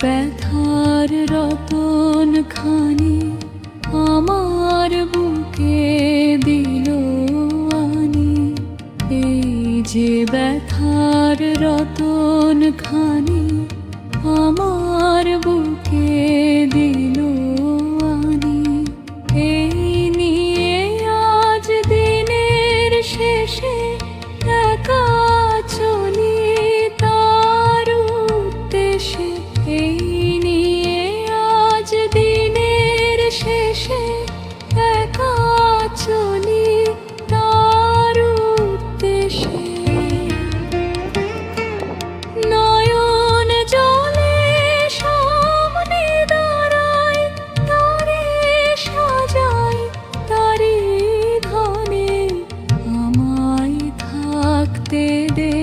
ব্যথার রতন খানি আমার বুকে দিল আনি, এই যে ব্যথার রতন খানি আমার বুকে দিল আনি, এই নিয়ে আজ দিনের শেষে একা চলি তার উদ্দেশ্যে, এই নিয়ে আজ দিনের শেষে একা চলি তার উদ্দেশ্যে। নয়ন জলে সামনে দাঁড়ায়, তারে সাজাই তারি ধনে আমায় থাকতে দে।